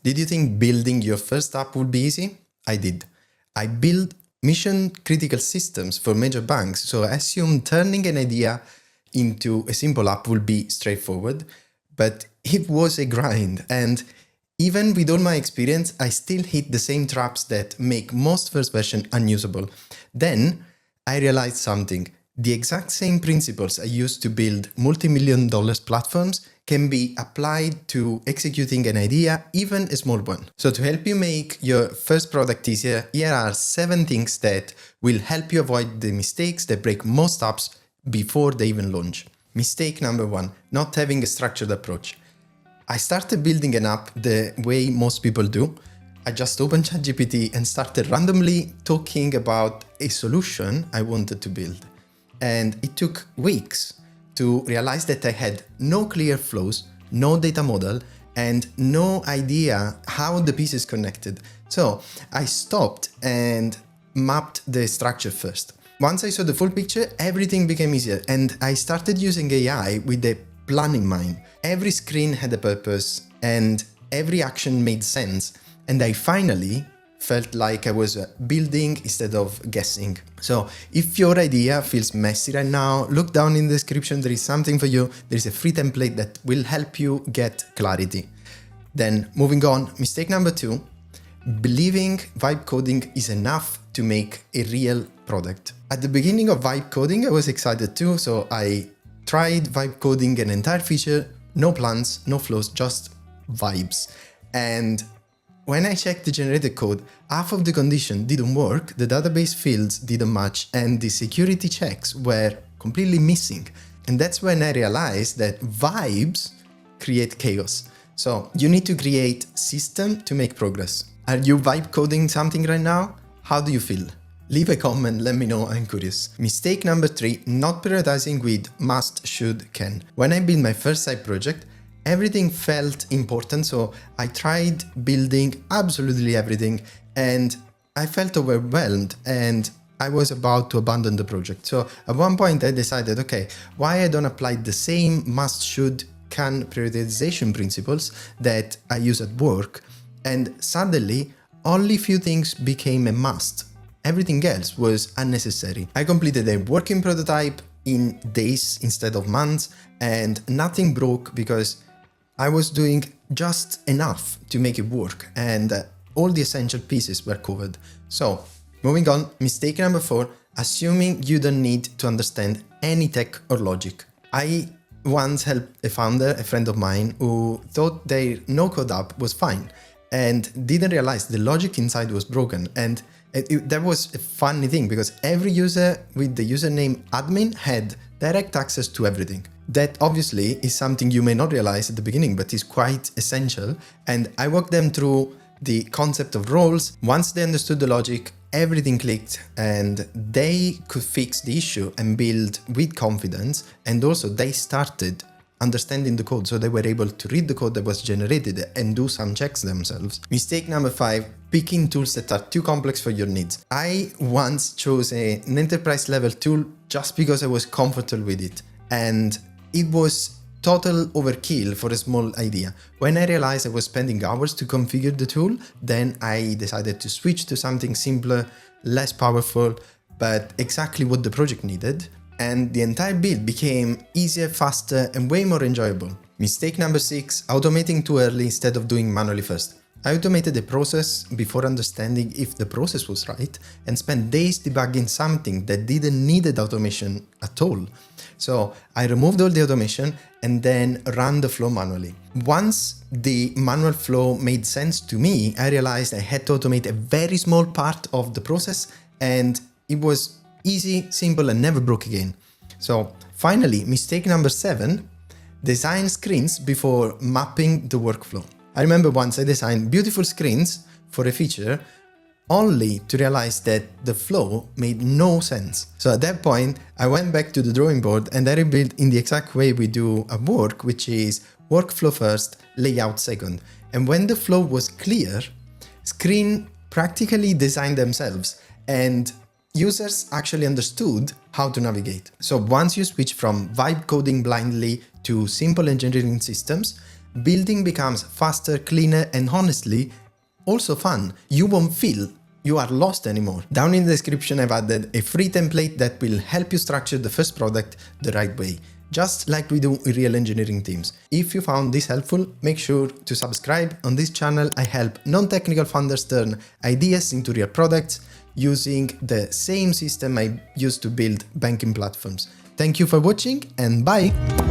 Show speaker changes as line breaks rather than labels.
Did you think building your first app would be easy? I did. I built mission-critical systems for major banks, so I assumed turning an idea into a simple app would be straightforward, but it was a grind, and even with all my experience, I still hit the same traps that make most first version unusable. Then I realized something. The exact same principles I used to build multi-million dollar platforms can be applied to executing an idea, even a small one. So to help you make your first product easier, here are 7 things that will help you avoid the mistakes that break most apps before they even launch. Mistake number 1, not having a structured approach. I started building an app the way most people do. I just opened ChatGPT and started randomly talking about a solution I wanted to build. And it took weeks to realize that I had no clear flows, no data model, and no idea how the pieces connected. So I stopped and mapped the structure first. Once I saw the full picture, everything became easier, and I started using AI with a plan in mind. Every screen had a purpose, and every action made sense, and I finally felt like I was building instead of guessing. So if your idea feels messy right now, look down in the description, there is something for you. There is a free template that will help you get clarity. Then moving on, mistake number 2, believing vibe coding is enough to make a real product. At the beginning of vibe coding, I was excited too, so I tried vibe coding an entire feature, no plans, no flows, just vibes. And when I checked the generated code, half of the condition didn't work, the database fields didn't match, and the security checks were completely missing. And that's when I realized that vibes create chaos. So you need to create system to make progress. Are you vibe coding something right now? How do you feel? Leave a comment, let me know, I'm curious. Mistake number 3, not prioritizing with must, should, can. When I built my first side project, everything felt important, so I tried building absolutely everything, and I felt overwhelmed and I was about to abandon the project. So at one point I decided, okay, why I don't apply the same must, should, can prioritization principles that I use at work, and suddenly only few things became a must. Everything else was unnecessary. I completed a working prototype in days instead of months, and nothing broke because I was doing just enough to make it work, and all the essential pieces were covered. So moving on, mistake number 4, assuming you don't need to understand any tech or logic. I once helped a founder, a friend of mine, who thought their no-code app was fine and didn't realize the logic inside was broken. And that was a funny thing because every user with the username admin had direct access to everything. That obviously is something you may not realize at the beginning, but is quite essential. And I walked them through the concept of roles. Once they understood the logic, everything clicked and they could fix the issue and build with confidence. And also they started understanding the code, so they were able to read the code that was generated and do some checks themselves. Mistake number 5, picking tools that are too complex for your needs. I once chose an enterprise level tool just because I was comfortable with it, and it was total overkill for a small idea. When I realized I was spending hours to configure the tool, then I decided to switch to something simpler, less powerful, but exactly what the project needed. And the entire build became easier, faster, and way more enjoyable. Mistake number 6, automating too early instead of doing manually first. I automated the process before understanding if the process was right and spent days debugging something that didn't need automation at all. So I removed all the automation and then ran the flow manually. Once the manual flow made sense to me, I realized I had to automate a very small part of the process, and it was easy, simple, and never broke again. So finally, mistake number 7, design screens before mapping the workflow. I remember once I designed beautiful screens for a feature only to realize that the flow made no sense. So at that point, I went back to the drawing board and I rebuilt in the exact way we do at work, which is workflow first, layout second. And when the flow was clear, screen practically designed themselves and users actually understood how to navigate. So once you switch from vibe coding blindly to simple engineering systems, building becomes faster, cleaner, and honestly, also fun. You won't feel you are lost anymore. Down in the description I've added a free template that will help you structure the first product the right way, just like we do in real engineering teams. If you found this helpful, make sure to subscribe. On this channel I help non-technical founders turn ideas into real products using the same system I used to build banking platforms. Thank you for watching and bye!